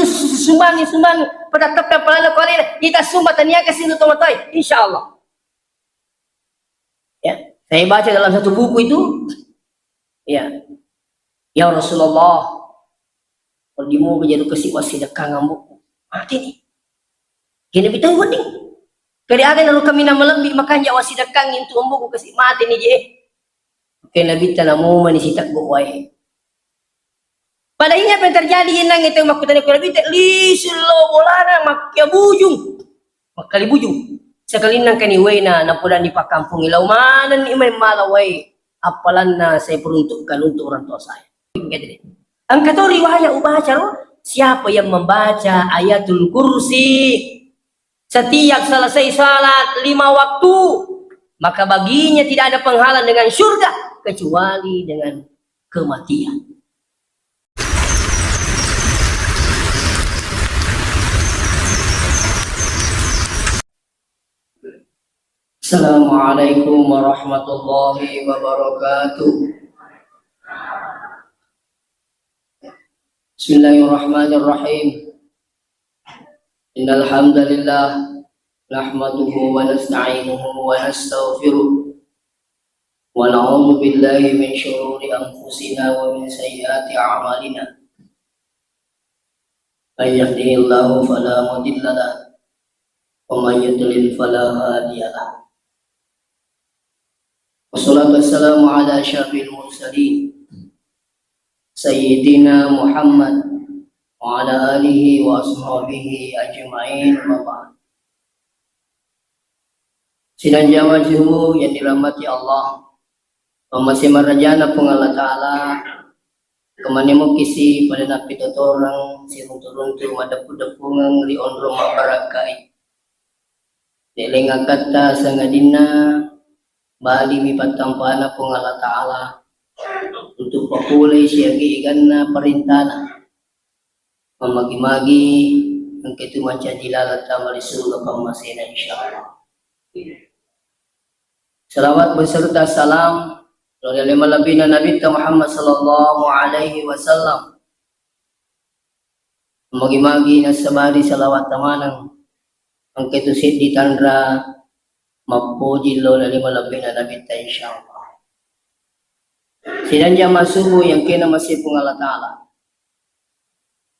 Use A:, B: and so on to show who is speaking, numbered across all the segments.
A: sumbangi pada tepat pelana kualina kita sumbat tania kasih itu tomatai insyaallah. Ya, saya baca dalam satu buku itu, ya Rasulullah, kalau di mau menjadi kasih wasidakah ngambuk mati nih. Gini bitang wading. Kali ada lalu kami nama lebih makanya wasidakang itu ombo kasih mati nih je. Oke nabi tanamu manisitak buai. Pada ini apa yang terjadi inang itu makutannya kalau lebih lisul lo bolana makya bujung. Makali bujung. Sekali nang kani wena napudan di pakampung ilau mana ni may malaway apalan na saya peruntukkan untuk orang tua saya. Ang kato riwayat ubaca siapa yang membaca ayatul kursi setiap selesai salat 5 waktu maka baginya tidak ada penghalang dengan surga kecuali dengan kematian. Assalamualaikum warahmatullahi wabarakatuh. Bismillahirrahmanirrahim. Innal hamdalillah nahmaduhu wa nasta'inuhu wa nastaghfiruh wa na'udzu billahi min shururi anfusina wa min sayyiati a'malina. May yahdihillahu fala mudilla lahu wa may yudlil fala hadiya lahu. Wassalatu wassalamu ala asyrafil mursalin Sayyidina Muhammad wa ala alihi wa ashabihi ajma'in wa ba'd. Sidang jamaah juhu yang dirahmati Allah, masih marajana pung Allah Ta'ala kemana mo kisi pada napi orang si runtu-runtu madapu-dapungang lion rumah barakai delenga kata sangadina bali mi patampana pung Allah Ta'ala untuk papulay siya giigan na parintana mamagi-magi ang kitumanca dilalat tamali surga pamasina insyaallah. Salawat beserta salam kepada lima lebih Nabi Muhammad sallallahu alaihi wasallam. Mamagi-magi na sabari salawat tamanang ang kitusit di tandra mapuji lo na lima lebih Nabi insyaallah. Sidang jamaah subuh yang kena masih pun Allah Ta'ala.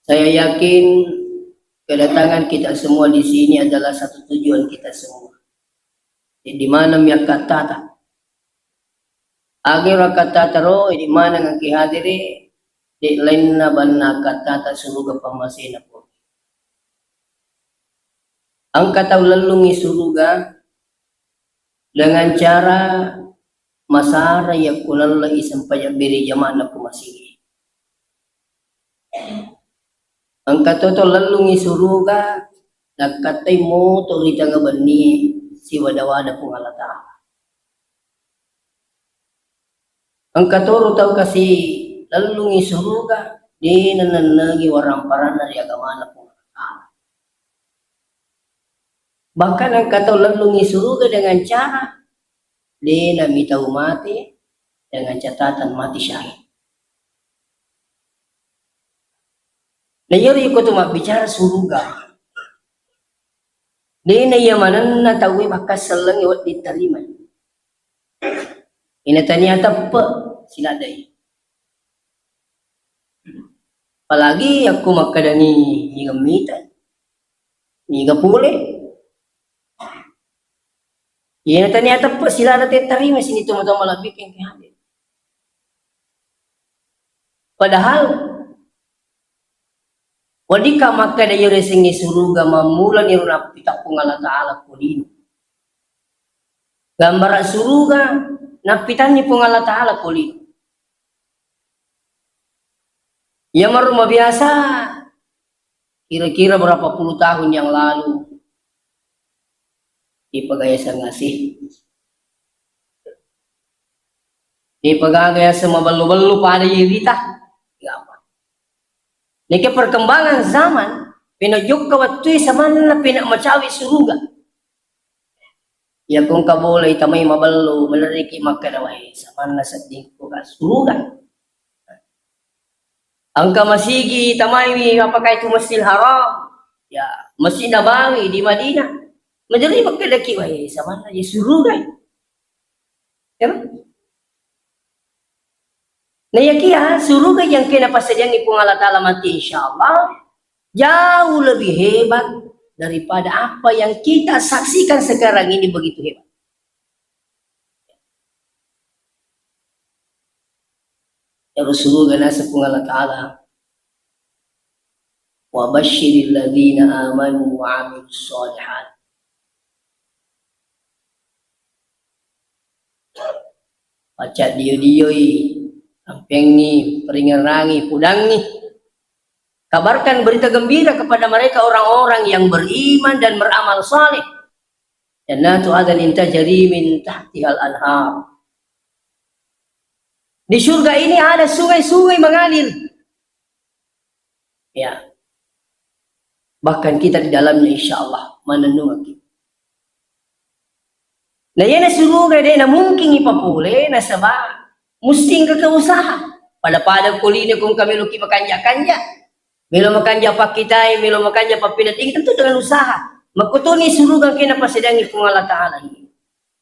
A: Saya yakin kedatangan kita semua di sini adalah satu tujuan kita semua. Di mana miyak katata. Agar katata ro di mana ng kihadiri di lain na banna katata suruga pamasina po. Ang kataw lalungi suruga dengan cara masara yang kulala isang payabiri jaman na pumasigi. Ang katoto lalungi suruga nagkatay mo to rita nga bani si wadawada pong halata. Ang katoro taw kasi lalungi suruga di nananagi waramparan na riagamana pong halata. Bahkan ang kataw lalungi suruga dengan cara di namitaw mati dengan catatan mati syahid. Nayari ko ito bicara suruga. Di nayamanan na tawi bakas salang iwat ditarima. Inatanya pa sila day. Palagi ako makadani higamitan. Higapuli. Yan ternyata po sila natin tarima sini tumatang malabik yang kihadin. Padahal wadi ka makadaya resing ni suruga mamulan ni runa pitak pong Allah Ta'ala kulino. Gambar suruga napitan ni pong Allah Ta'ala kulino. Yang marumah biasa kira-kira berapa puluh tahun yang lalu ipagaya sa ngasih. Ipagaya sa mabalo-balo pada yirita. Niki perkembangan zaman, pinajuk kawatoy sa man na pinamacawi suruga. Ya kung kabolay tamay mabalo, malariki magkanaway sa man na sa dingko ka suruga. Angka masigi tamai apakah itu Masjidil Haram? Ya, Masjid Nabawi di Madinah. Menjadi magkadaki wahai sama na suruh kan. Ya. Nah ya kia suruh kan yang kena pasadyang ipong Allah Ta'ala mati insyaallah jauh lebih hebat daripada apa yang kita saksikan sekarang ini begitu hebat. Ya Rasulullah nasa pong Allah Ta'ala wa basyiril ladhina amanu wa amilus shalihat. Baca dioi ampeng ni peringarangi pudangi kabarkan berita gembira kepada mereka orang-orang yang beriman dan beramal saleh. Jannatu adnin tajri min tahtihal anhar. Di surga ini ada sungai-sungai mengalir. Ya. Bahkan kita di dalamnya insyaallah manenung. Nah yan na surga din na mungkin ipapule na sabah musting kakausaha pada kulino kung kami luki makanja-kanja milo makanja pakitay milo makanja papinating tentu dengan usaha magkutuni surugan kinapasidang ipong Allah Ta'ala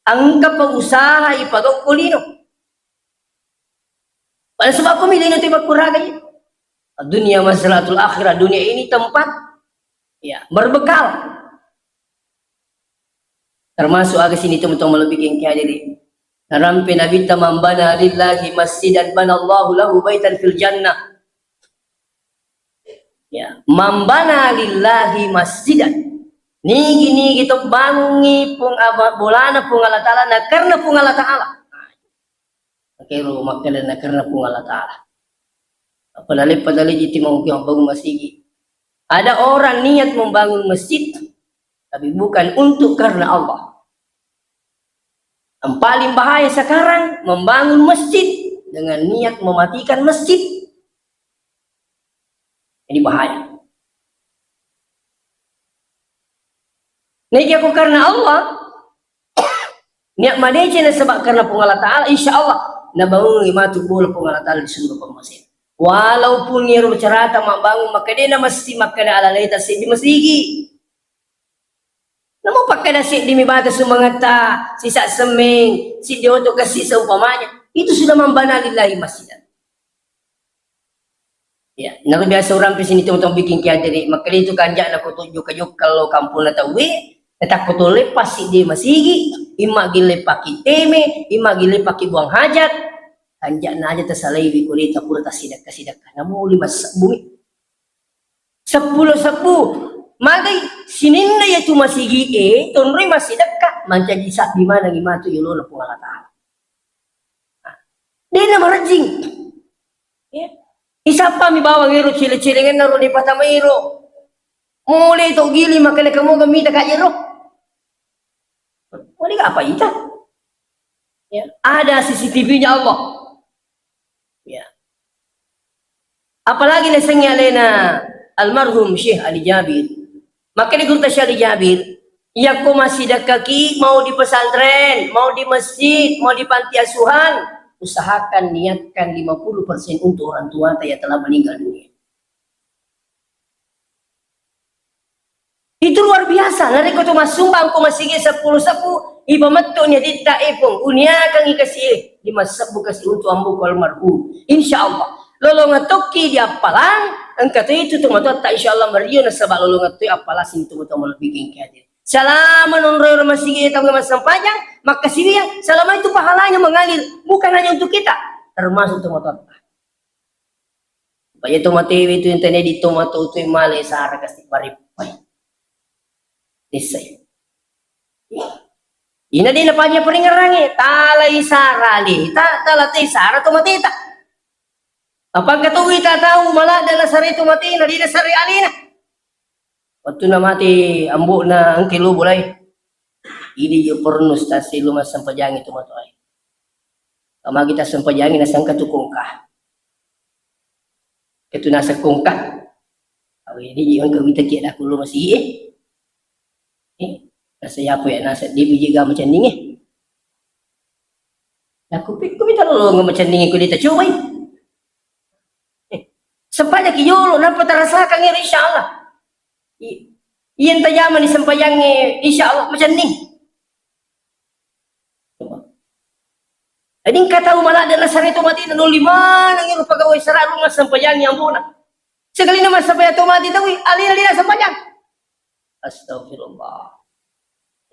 A: ang kapag-usaha ipagaw kulino pada sebab kami din ito magkuragay dunia masratul akhirah dunia ini tempat ya berbekal termasuk agak sini teman-teman melebih yang kehadirin narampi nabi tamambana lillahi masjidan banallahu lahu baitan fil jannah. Ya, mambana lillahi masjidan. Nigi to bangi pung bolana pung Allah Ta'ala na karena pung Allah Ta'ala. Kero makala na karena pung Allah Ta'ala. Apalagi padali iti mau bangun masjid. Ada orang niat membangun masjid tapi bukan untuk karena Allah. Yang paling bahaya sekarang membangun masjid dengan niat mematikan masjid. Ini bahaya. Niat aku karena Allah. Niat madece na sebab karena Allah Ta'ala insyaallah na bangun imatu bola Allah Ta'ala di surga pemasin. Walaupun niru bercerita mak bangun maka dia na mesti makan ala laita di masjid. Namun pakai nasi di mibata sumangata, sisa semeng, si dioto kasih seumpamanya, itu sudah membanalillahi masjidan. Ya, nak biasa orang di sini teman-teman bikin kiadiri, maka itu kanjak nak tunjuk kajuk kalau kampung na tahu, tak kutu lepas si dia masigi, ima gile paki teme, ima gile paki buang hajat, kanjak na aja tersalai bikulita pura tasidak kasidak, namun 5 bumi, 10 Magai sininna ya cuma sigi tonri masih dekat manca jisa di mana gimana yulo na pung Allah Ta'ala. Dia na marajing. Ya. Isapa mi bawa ngiro cile-cilengan naro di patamairo. Mulai to gili makanya kamu gamita kajero. Wali apa ita? Ya. Ada CCTV-nya Allah. Ya. Apalagi lesengnya lena almarhum Syekh Ali Jabir. Maka digurta siya di Jabir, iya ko masih kaki mau di pesantren, mau di masjid, mau di panti asuhan, usahakan niatkan 50% untuk orang tua yang telah meninggal dunia. Itu luar biasa. Nari ko masumbang ko masige 10 sapu, iba matto niya dita ipong, unya kang ikasi 5 sapu kasi untuk ambu ko almarhum. Insyaallah. Lolo ngatoki di apalan, ang kata itu tumato ta insyaallah mariyo na sabak lolo ngatoy apalan sing tumato bikin kadir. Salaman onroy masige tahu mas panjang, maka sini selama itu pahalanya mengalir bukan hanya untuk kita, termasuk tumato. Baya tomato itu internet di tomato itu male sa ara kasi paripay. Isay. Ina din na panya peringarangi, talay sarali, talatay sara tomatita. Apakah kita tahu malah adalah sari itu mati na di sari alina. Waktu na mati ambo na ang kilo bulay. Ini yo pernus ta si lumas sampajangi itu matoy. Kama kita sampajangi na sangka tukungka. Itu nasa kungka. Awi ini yo ang kawita kiya aku lumas iye. Nasa yapo ya nasa di bijiga macam ningi. Aku pikir kita lo macam ningi ko dita cuy. Sampaya kiyolo napa tarasakan ngir insyaallah. Iyan tayaman di sampayang insyaallah macam ni. Ading kataw malada na sarito mati na lima nang iro pagaway saralo nga sampayang yang muna. Sekali naman sampaya tumati tawi alin-alin na sampayang. Astagfirullah.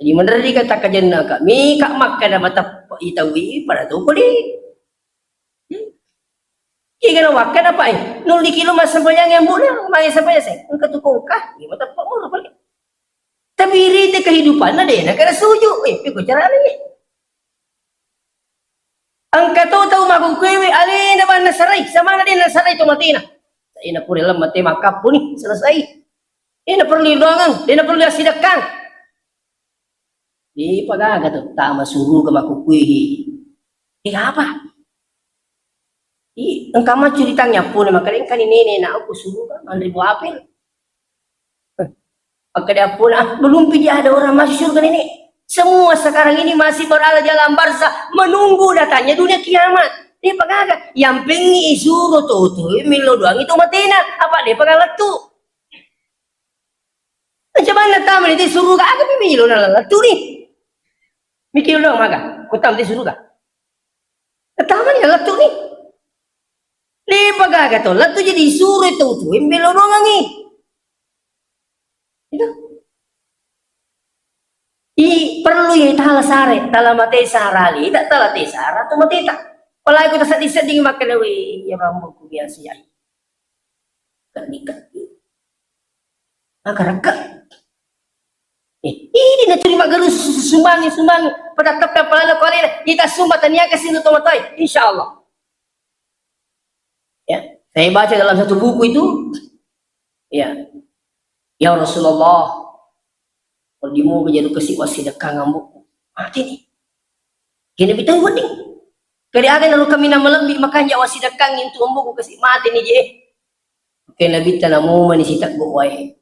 A: Jadi mendari kata kajian kami kak makan na mata itawi pada tu puli. Kaya wakan apa nul di kilo mas sampayang yang muna mangi sampaya saya. Ang katukong ka, di mata pamuro pali. Tapi rite kehidupan na din na kada suju piko cara ni. Ang katotaw magugkwewe, alin naman nasaray. Sama na din nasaray tumatina. Sa ina po nila mati makapo ni. Salasay. Ina perlu doangan. Ina perlu sidakang. Di pagagat tama suruh ka makukwewe. Apa? Ang kama ceritanya po na makaling kaninene na ako suruh ka. Manribo apel. Pagkada po na, belum pilih ada orang masuk surga ini. Semua sekarang ini masih berada dalam barza menunggu datangnya dunia kiamat. Dia pagaga yang pengi isuro tuh milo doang itu matina apa dia pagalat tuh. Macam mana taman itu suruh agak milo nala tuh nih. Mikir doang maga, kutam di suruh gak? Taman ya latu nih. Dia pagaga tuh latu jadi isuro tuh milo doang nih. Itu. Perlu ya tala sare, tala mate sarali, tak tala te sara tu mate tak. Palai ko ta seding makalewi ya rambo ku biasa ya. Kanikat. Akaraka. Ini na terima garus sumbang pada tap pala ko alina kita sumbat tania kasi no tomatay insyaallah. Ya, saya baca dalam satu buku itu ya. Ya Rasulullah di mo bejado kasi wasidakang ambo mati ni kini bitang wading kari aga nalu kami na malambi makanya wasidakang into ambo ko kasi mati ni je kaya nabita na mo manisitak buway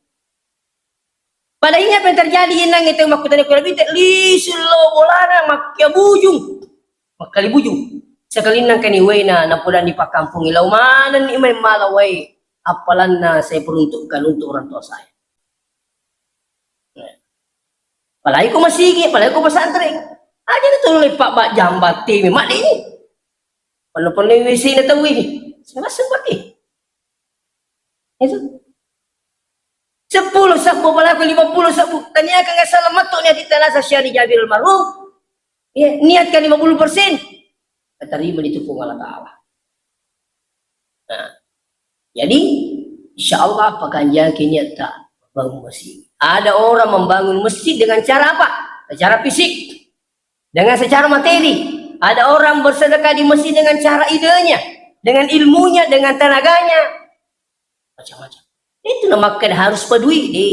A: pada ingat yang terjadi inang itu makutan ko nabita lisilo wala na makyabujung makalibujung sekali nang kaniway na napulan di pakampung ilaw manan ni may malaway apalan na saya peruntukkan untuk orang tua saya. Palagi ko masigi, palagi ko masantring. Aja na tuloy pa ba jambat timi mak ini. Ano pa ni wisi na tawi ni. Sempat eh. Itu. 10 sabu pala ko 50 sabu. Tanya ka nga salamat to niya titala sa Syari Jabir al-Marhum. Ya, niat ka 50%. Katarima dito po Allah Ta'ala. Nah. Jadi, insyaallah pakanjang kini tak bangun masjid. Ada orang membangun masjid dengan cara apa? Secara fisik, dengan secara materi. Ada orang bersedekah di masjid dengan cara idenya, dengan ilmunya, dengan tenaganya, macam-macam. Itu namakan harus peduli di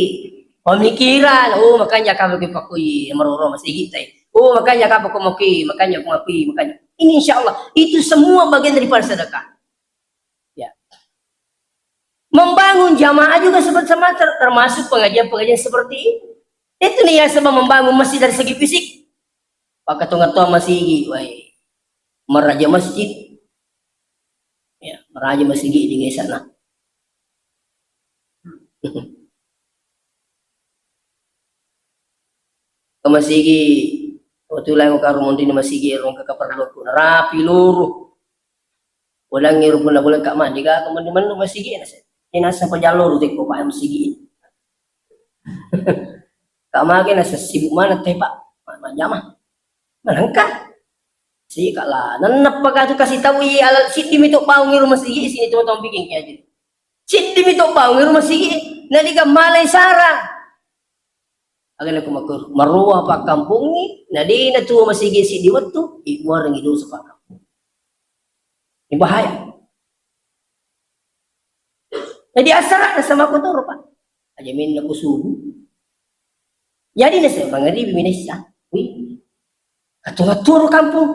A: pemikiran. Oh makanya kamu pakui meroro masjid kita. Oh makanya kamu komoki, makanya komoki, makanya. Ini insyaallah itu semua bagian daripada sedekah. Membangun jamaah juga seperti sama termasuk pengajian-pengajian seperti ini. Itu nih yang sebab membangun masjid dari segi fisik. Pakai tua masjid, meraja masjid, ya meraja masjid di sana. Ke masjid, waktu lain kau rumun di masjid, orang ke perlu rapi luruh. Ulang ngiru pun boleh kak mandi kak teman-teman lu masjid nasi. Ini nasa pajalur dek ko pa masjid. Kamage nasa sibuk mana teh pak? Majama. Malangka. Si kala nanap pagatu kasih tahu alal siti mito pau ngiru masjid sini teman-teman bikin kayak gitu. Siti mito pau ngiru masjid nadi ka malay sara. Agan aku makur maruah pak kampung ni nadi na tuwa masjid si diwat tu ibuar ngidu sa pak kampung. Ini bahaya. Jadi asara na sama ko to rupa. Ajamin na kusubu. Jadi na sa mga ribi minisa. Uy. Katunga-turo kampung.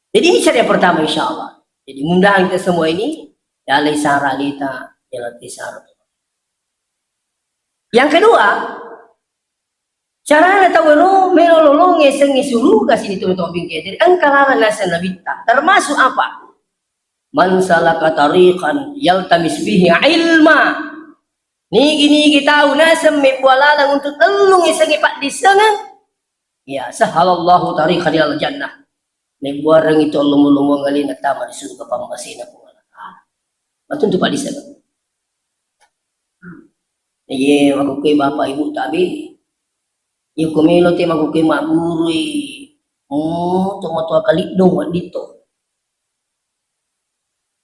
A: Jadi ini cara yang pertama insyaallah. Jadi mudah kita semua ini dalai sara kita jalan sara. Yang kedua, Cara na tawero melolong ngeseng ngisuru kasi nito to bingke. Ang kalaran nasa nabita. Termasuk apa? Man salaka tariqan yaltamis bihi ilma. Nigi tahu nasa may buwalalang untuk telung isang ipak disangan. Ya, sahalallahu tariqan ilal jannah. May buwarang ito lumulungo ngalin at tama di surga pamasina po. Matunto pa disangan. Ye, magukay bapak ibu tabi. Yung kumilo ti magukay maguri. Tumatua kalidong dito.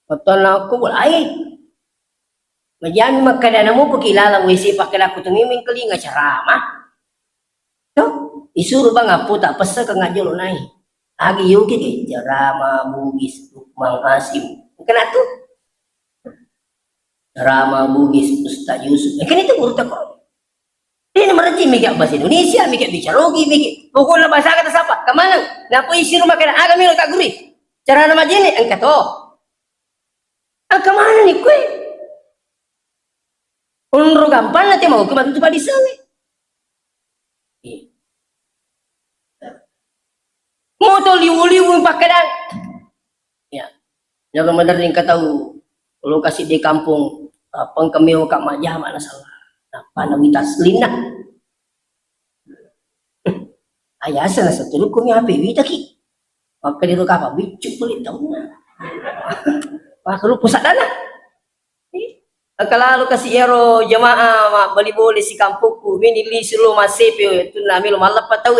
A: Matala ko wala ay. Magyami magkadana mo pagkilala mo isipak kala ko tumiming kalinga charama. No? Isuro ba nga po tapos sa nga jolo nai. Agi yuki kay jarama bugis mang asim. Kana to. Jarama bugis Ustaz Yusuf. Kanito urta ko. Di na maraji migak bahasa Indonesia, migak bicarogi, migak pukul na bahasa kata sapa. Kamanang napo isiro makana aga milo kaguri. Cara na majene ang kato. Ang kamana ni kwe. Unro gampang natin mau kematu pa di sana. Moto liwu-liwu pakadan. Ya. Yang madaring katahu kalau kasih di kampung pang kami kak majah mana salah. Apa namita selina? Ayasa na sa tulog ko niya wita ki. Pagkaliro ka pa bicu kulit tahu na. Pakalo pusat na. Kalalo kasi ero jamaah bali-boli si kampungku minili silo masipe itu nami lo malap pataw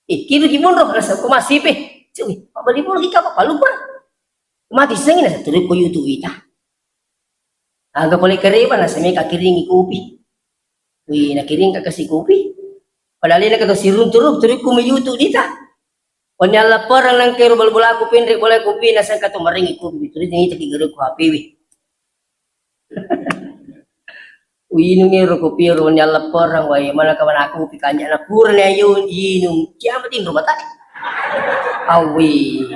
A: kilo gimonro nasa ko masipe. Cuy, bali-boli ka pa lupa. Mati sengin na sa tulog ko yutu wita. Aga pala kareba na sa may kakiringi kopi. Uy, nakiring ka kasi kopi. Padali na ka to sirun turog ko mayutu dita. Wanyala parang nang kero balbula ko pinre boleh kopi na sang ka to maringi kopi. Tuloy dingi takigaro ko hapiwi. Uy, nung ngero kopi ro wanyala parang way mana ka man ako kopi kanya na pura na yun inum. Kaya matin rumata. Awi.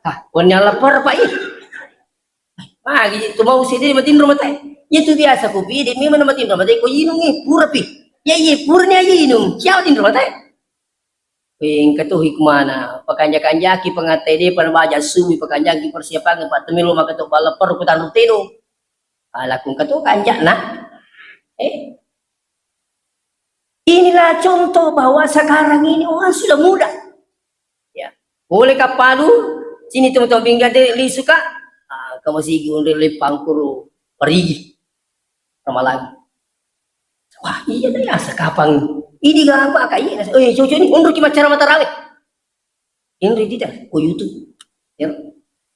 A: Ha, wanyala parang pa gitu mau sini matin rumata. Itu biasa kopi, di mana matin rumah ko inung pura pi. Ya purnya inung. Siapa tin rumah Ping katuhi kumana, pakanja-kanjaki pangatay di panabaja suwi pakanjaki persiapan pak temilo makato bala per kutan rutino. Ala kung katu kanja na. Inilah contoh bahwa sekarang ini orang sudah muda. Ya. Boleh kapalu sini teman-teman binggade li suka kamu sigi unde le pangkuru perigi. Ramalan. Wah iya dah ya sekapang ini gak apa kayak cucu ini undur ki cara mata rawe ini tidak ko YouTube ya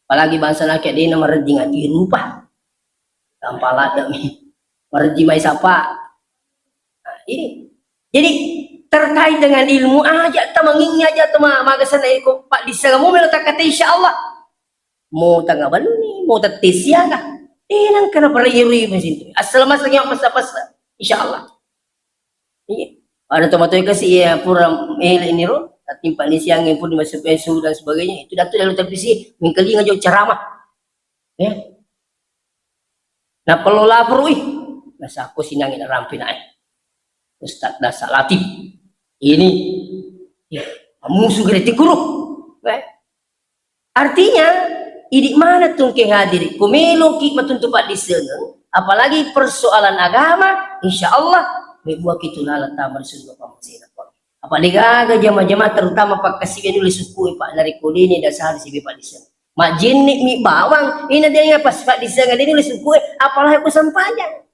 A: apalagi bahasa nak dia nama rejing ati rupa tampala demi merji mai sapa nah, ini jadi terkait dengan ilmu aja tamanginya aja tama magasan ko pak disagamu meletak kata insyaallah mau tangga baluni mau tetisia kah nang kana parayiri mesin assalamualaikum yang pas-pas insyaallah iya ada tomato kasi ya pura ini ro at timpa ni siang pun masuk pesu dan sebagainya itu dato lalu tapi si mingkali ngajo ceramah ya na perlu lapor nasa ako sinangin rampi na Ustaz Dasa Latif ini ya musuh kritik guru artinya idik mana tuh ke hadir kumelo ki matuntupat di sana apalagi persoalan agama insyaallah may buat kita lalat tamar surga pamasina po. Apalagi aga jama-jama terutama pagkasiya dulu suku pak dari kulini dasar si bipa disan. Majinnik mi bawang ina dia nga pas pak disan nga dulu suku apalagi aku sampanya.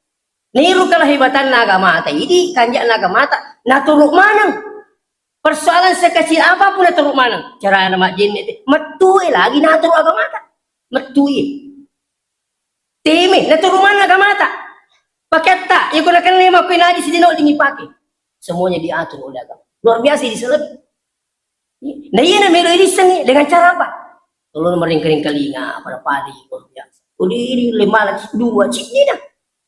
A: Niru kalah hibatan naga mata idi kanjak naga mata naturuk manang. Persoalan sekecil apapun naturuk manang. Cara nama jinnik metui lagi naturuk aga mata. Metui. Timi naturuk manang aga mata. Paket tak, yang gunakan 5 penadi sidino pakai. Semuanya diatur oleh agama. Luar biasa di seleb. Nah iya na meron ini dengan cara apa? Tolong mering-kering kalinga pada padi luar biasa. Uli 5 2 cik na.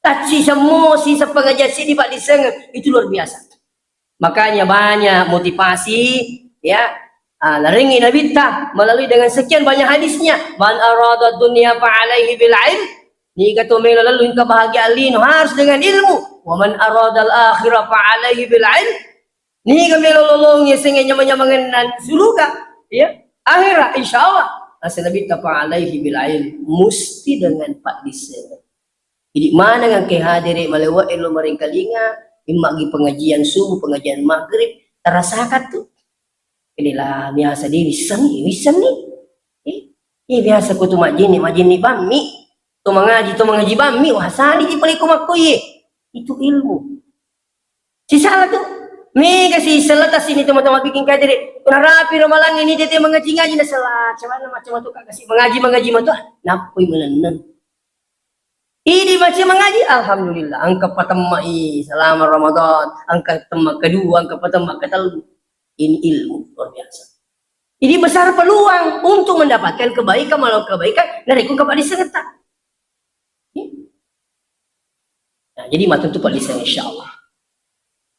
A: Taci semua sisa pengajar sini Pak diseng itu luar biasa. Makanya banyak motivasi ya. Laringi nabita melalui dengan sekian banyak hadisnya. Man arada dunya fa alaihi bil ilm. Ni kata lalu kebahagiaan lino harus dengan ilmu. Wa man aradal akhirah fa alaihi bil ilm. Ni kami lolongnya sehingga nyaman-nyamangan surga. Ya, akhirat insya Allah. Nasa Nabi tapa'alaihi bil'ail. Musti dengan pak lisan. Jadi mana yang kehadiri malewa elo maring kalinga. Imagi pengajian subuh, pengajian maghrib. Terasakan tuh. Inilah biasa di wisam nih. Biasa ko tu majini bami. Tu mengaji bami. Wah sali di palikum aku ye. Itu ilmu. Sisa tuh. Nih kasih selatas ini teman-teman bikin kadiri. Narapi ramalang ini dia mengaji-ngaji na salat. Macam tu kasih mengaji matu. Napoi menenan. Ini macam mengaji. Alhamdulillah. Angka patamai selama Ramadan. Angka temak kedua, angka patamai ketalu. Ini ilmu luar biasa. Ini besar peluang untuk mendapatkan kebaikan malah kebaikan dari ku kepada serta. Nah, jadi matu tu pada insyaallah.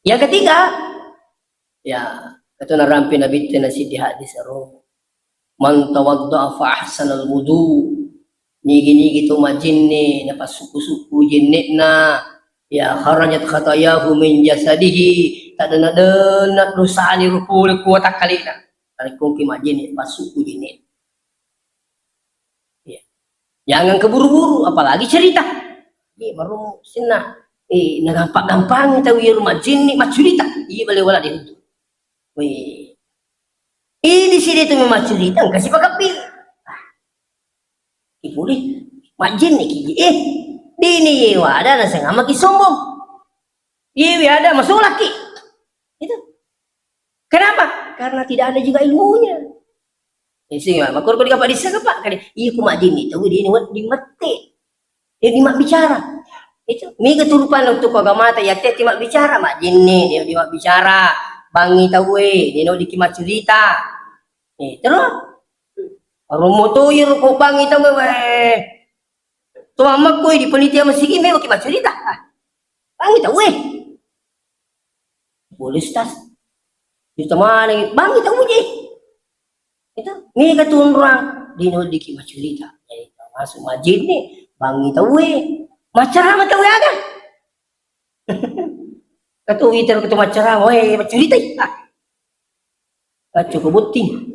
A: Yang ketiga, ya kata narampi Nabi nasi di hadis aro. Man tawadda fa ahsanal wudu. Nigi tu majinni napas suku-suku jinnitna ya kharajat khatayahu min jasadihi tadana dosa ni ruku kuat kalina. Kung kimajinni pas suku jinnit. Ya. Jangan keburu-buru apalagi cerita. Baru sina nagampang-gampang tahu ya rumah jin mak cerita iya boleh wala dia itu ini sini tu memang cerita kasih pakapil boleh mak jin ni di ni ada nasa ngama ki sombong iya ada masuk laki itu kenapa karena tidak ada juga ilmunya sehingga makor ko dikapak disa kapak kali iya ku mak jin ni tahu dia ni mati dia di mak bicara itu mi keturupan untuk agama ta yakte timak bicara mak jinni dia timak bicara bangi tawe dia no dikimat cerita terus rumo tu yur ko bangi tawe tu amak ko di penitia masih me kimat cerita bangi tawe boleh stas di temani bangi tawe je itu mi keturang dia no dikimat cerita masuk majid ni bangi tawe macara mata we aga. Katu iter katu macara we cerita. Kacu kebuting.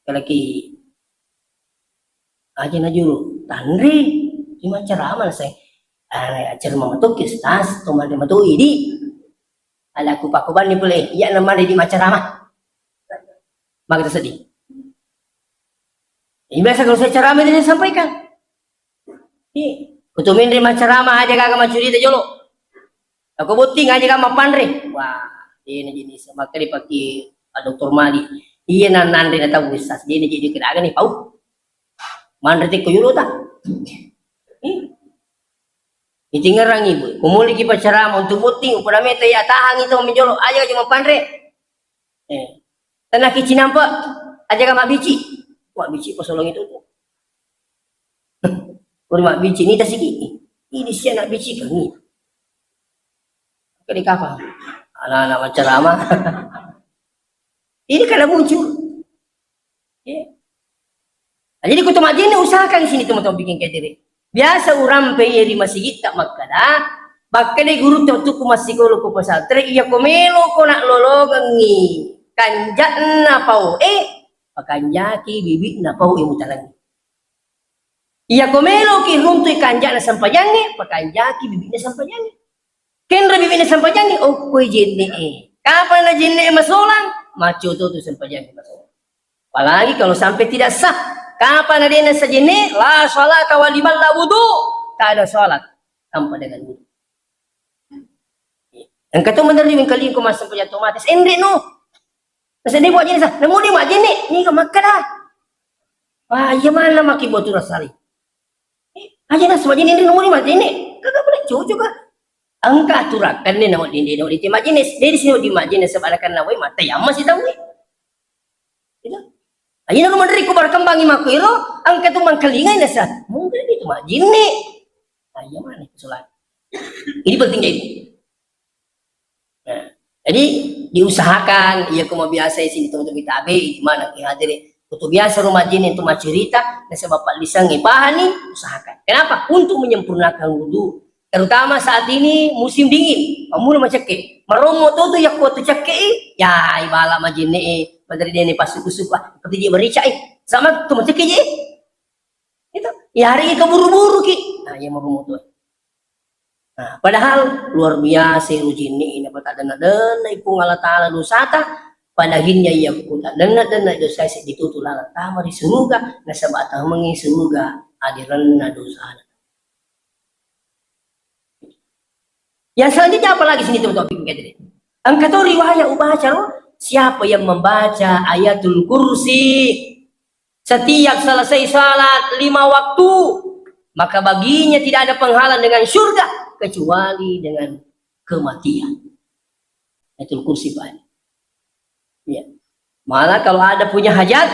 A: Kalaki aja na juru tanri di macara mana saya. Ajar mama tu kistas tu made matu ini. Ala ku pakuban ni boleh. Ya nama di macara mah. Maka sedih. Ini biasa kalau saya ceramah dia sampaikan. Kutumin dari ceramah aja kagak macurita jolo. Aku buting aja kagak pandre. Wah, ini jenis maka dipakai Dr. Mali. Iya nan dia tahu wisas. Dia jadi kira nih pau. Mandre tik kuyulo ta. Itingarang ibu. Kumuli ki ceramah untuk buting upana meta ya tahang itu menjolo aja cuma pandre. Tanah kici nampak aja kagak bici. Wah, bici pasolong itu tuh. Mak bici ni tasik ini siya nak bici kan ni kali kapal anak-anak ceramah ini kada muncul jadi kutu majini usahakan sini teman-teman bikin kayak diri biasa orang peye di masjid tak makada bakal de guru tu ku masih ko ko pesantren iya ko melo ko nak lologangi kanjat na pau pakanjaki bibi na pau imu talang iya komelo ki runtuy kanjak na sampayangi, pakanjaki bibit na sampayangi. Kenra bibit na sampayangi, ko'y jinni Kapan na jinni masolang? Macuto to sampayangi masolang. Apalagi kalau sampai tidak sah. Kapan na din sa jinni? La salat wa liman la wudu. Tak ada salat tanpa dengan wudu. Ang kato mandarin kali ko mas sampayan otomatis. Hindi no. Kasi di buat jinni sa. Namu di buat jinni, ni ka makada. Wah, iya mana makibuat rasali. Aja na semua jenis nomor lima jenis, kagak boleh cucu kah? Angka aturakan ni nomor jenis lima jenis, dari sini lima jenis sebalakan nawai mata yang masih tahu. Itu, aja na kumandri ko berkembang imakiro, angka tu mangkalingai nasa, mungkin itu mah jenis. Aja mana kesulitan. Ini pentingnya itu. Nah, jadi diusahakan, iya kuma biasa sini untuk kita abe, di mana kihadiri. Untuk biasa rumah jin itu cerita, nasa bapak lisang bahan nih usahakan. Kenapa? Untuk menyempurnakan wudhu. Terutama saat ini musim dingin. Kamu macam ke. Meromo tu ya kuat cake. Ya ibala majine padari dene pasuk-usuk seperti dia berica sama tu macam ke je. Itu. Ya hari ini keburu-buru ki. Nah, ya meromo tu. Nah, padahal luar biasa rujini ini dapat ada dana ipung Allah Ta'ala dosata padahinnya ia kuta dana dosa ditutul Allah Ta'ala di surga nasabata mengi surga adiran dosa. Yang selanjutnya apa lagi sini topik kita? Angkat riwayat ubaca siapa yang membaca ayatul kursi setiap selesai salat 5 waktu maka baginya tidak ada penghalang dengan surga kecuali dengan kematian. Ayatul kursi banyak. Ya. Malah kalau ada punya hajat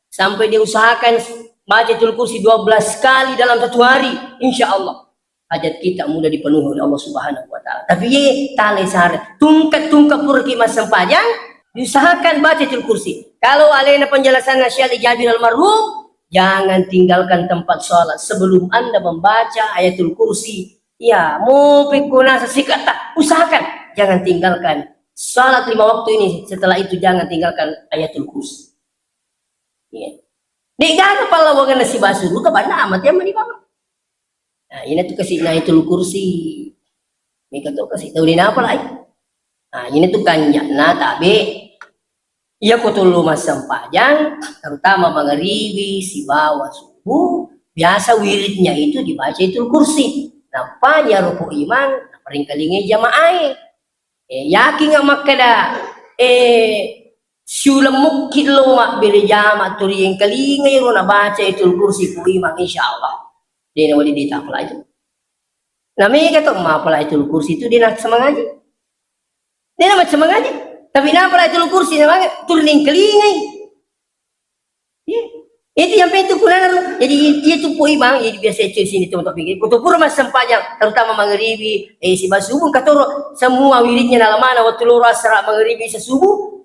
A: sampai diusahakan baca ayatul kursi 12 kali dalam 1 hari, insya Allah hajat kita mudah dipenuhi oleh Allah Subhanahu wa Ta'ala. Tapi ye tali sare tungkat purki mas sempajang diusahakan baca ayatul kursi. Kalau alena penjelasan Syekh Jabir almarhum, jangan tinggalkan tempat sholat sebelum Anda membaca ayatul kursi. Ya, mau pikuna sesikata, usahakan jangan tinggalkan salat 5 waktu ini. Setelah itu jangan tinggalkan ayatul kursi. Ya. Di gana pala wagan nasi basu buka bana amat ya mani bang. Nah, ini tuh kasih ayatul kursi. Mereka tuh kasih tahu apa lah. Nah, ini tuh kanjak nah tabe. Ia kutulu masam panjang, terutama maghribi si bawah subuh, biasa wiridnya itu dibaca ayatul kursi. Napanya ruku iman paling kalingi jamaah yakin nga makada sulamuk kilo mak beri jama turi yang kalingi ro na baca ayatul kursi ku iman insyaallah dia wali dita pala itu nami kata ma pala ayatul kursi itu dia nak semangaji dia nak semangaji tapi na pala ayatul kursi na turi yang kalingi itu yang itu kurang jadi itu pun imam jadi biasa di sini untuk pikir kutupur mas sempajang terutama maghribi si basubuh katoro semua wiridnya dalam mana waktu loro asra maghribi sesubuh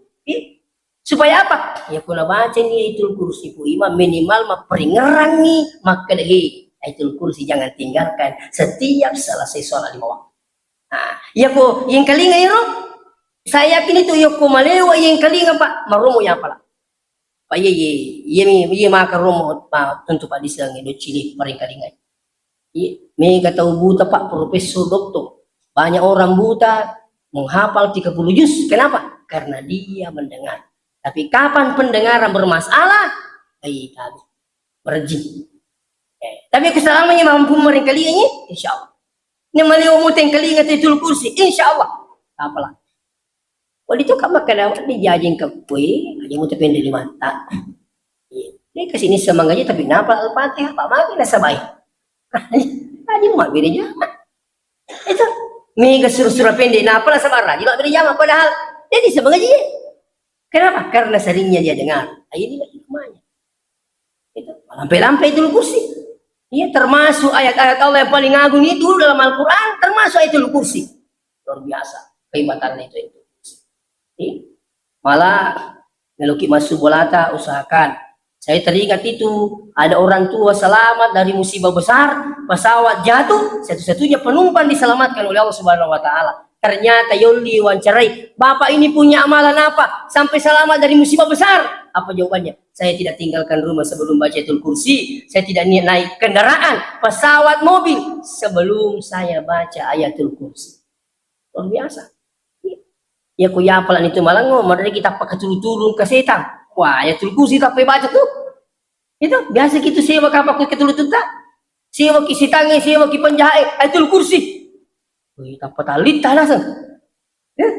A: supaya apa ya kuna baca ni ayatul kursi ku imam minimal memperingerangi maka deh ayatul kursi jangan tinggalkan setiap selesai sholat 5 waktu. Nah ya ko yang kalinga iro saya yakin itu yo ko malewa yang kalinga pak marumo ya pala pa ye maka romo pa tentu pak disang do cili paling kalingan me kata buta pak profesor doktor banyak orang buta menghafal 30 juz kenapa karena dia mendengar tapi kapan pendengaran bermasalah kami berji tapi keselamanya mampu meringkalinya insyaallah ini maliw muteng kalinga ayatul kursi insyaallah apalah wali itu kamu kadang dijajing ke kue, aja mau tapi dari mata. Ini kesini semangatnya tapi napa al-fatihah apa lagi nasa baik. Aja mau beda jama. Itu mega surah pendek napa lah sama raja beda jama padahal jadi semangatnya. Kenapa? Karena seringnya dia dengar. Ini lagi hikmahnya. Itu lampai-lampai itu kursi. Iya termasuk ayat-ayat Allah yang paling agung itu dalam Al-Quran termasuk ayatul kursi. Luar biasa kehebatannya itu. Malah meluki masuk bolata usahakan saya teringat itu ada orang tua selamat dari musibah besar pesawat jatuh satu-satunya penumpang diselamatkan oleh Allah Subhanahu wa Ta'ala ternyata Yoli wawancarai bapak ini punya amalan apa sampai selamat dari musibah besar apa jawabannya saya tidak tinggalkan rumah sebelum baca ayatul kursi saya tidak naik kendaraan pesawat mobil sebelum saya baca ayatul kursi luar biasa. Ya ku ya apalan itu malah ngomong kita pakai turun ke setan. Wah, ya kursi tapi baca tuh. Itu biasa gitu sewa kapal ke turun tak. Sewa ki sitangi, sewa ki penjahit, ayatul kursi. Wih, tak patalita langsung. Ya,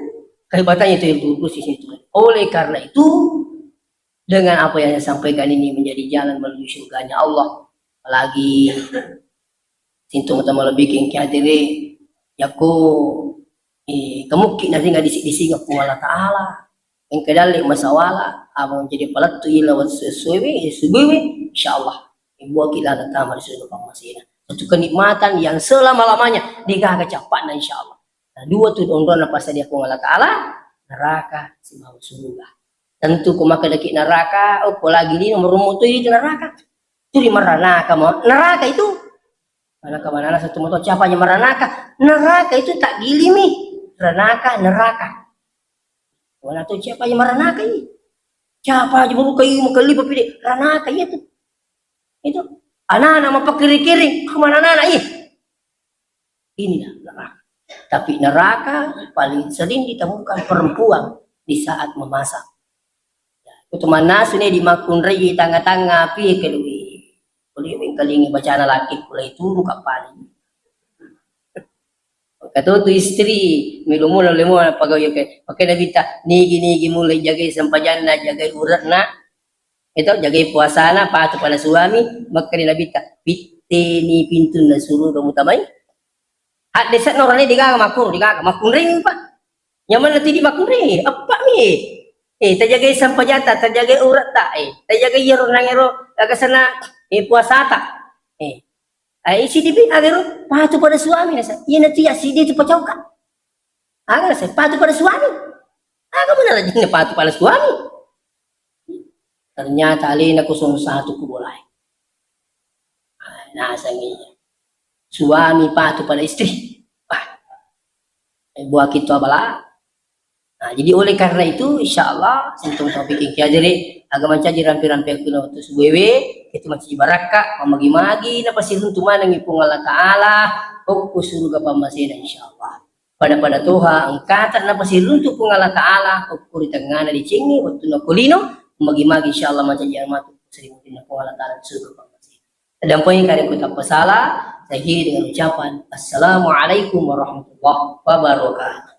A: kehebatannya itu ayatul kursi itu. Oleh karena itu dengan apa yang saya sampaikan ini menjadi jalan menuju surganya Allah. Apalagi sintung utama lebih kengkiadiri yaku kemungkinan nggak dising Allah Ta'ala yang kedali masawala abang jadi pelatu ilawat sesuai insyaallah ibu kita datang dari sudut pamasina satu kenikmatan yang selama-lamanya digah kecapan insyaallah nah dua tuh ondona pas dia ku Allah Ta'ala neraka si mau surga tentu ku maka deki neraka lagi ini nomor mutu itu neraka itu di neraka mau neraka itu Mana satu motor siapa yang meranaka? Neraka itu tak gilimi. Neraka. Mana tuh siapa yang meranaka ini? Siapa aja mau kayu mau kali pilih ranaka itu. Itu anak-anak mau kiri-kiri kemana anak ini? Inilah neraka. Tapi neraka paling sering ditemukan perempuan di saat memasak. Itu mana sini di makunri di tengah-tengah api kelui. Kuliwing kalingi baca anak laki kulai turu kapal. Kata tu istri milumula lemua pagawai pakai nabita nigi mulai jaga sampajana jaga urat na itu jaga puasa na patu pada suami maka nabita bitte ni pintu na suruh kamu tamai hat desa norane diga makun ring pak nyaman nanti di makun ring apa ni terjaga sampajata terjaga urat tak terjaga yero nangero sana puasa tak isi dibi agero patu pada suami nasa iya nanti ya si dia tu pacau kan agak saya patu pada suami agak benar aja patu pada suami ternyata alina 01 kubolai nah sanginya suami patu pada istri buah kita abala. Nah, jadi oleh karena itu insyaallah sentuh topik ini jadi agama caji rampi-rampi kuno tu suwewe itu masih baraka mamagi-magi na pasirun tumana ngipung Allah taala o surga pamasina insyaallah pada Tuhan angkatan na pasirun tu pung Allah taala o kuritangana di cingi waktu na kulino magi-magi insyaallah macaji armatu sering na pung Allah taala surga pamasina dan poin kali ku tak salah saya dengan ucapan assalamualaikum warahmatullahi wabarakatuh.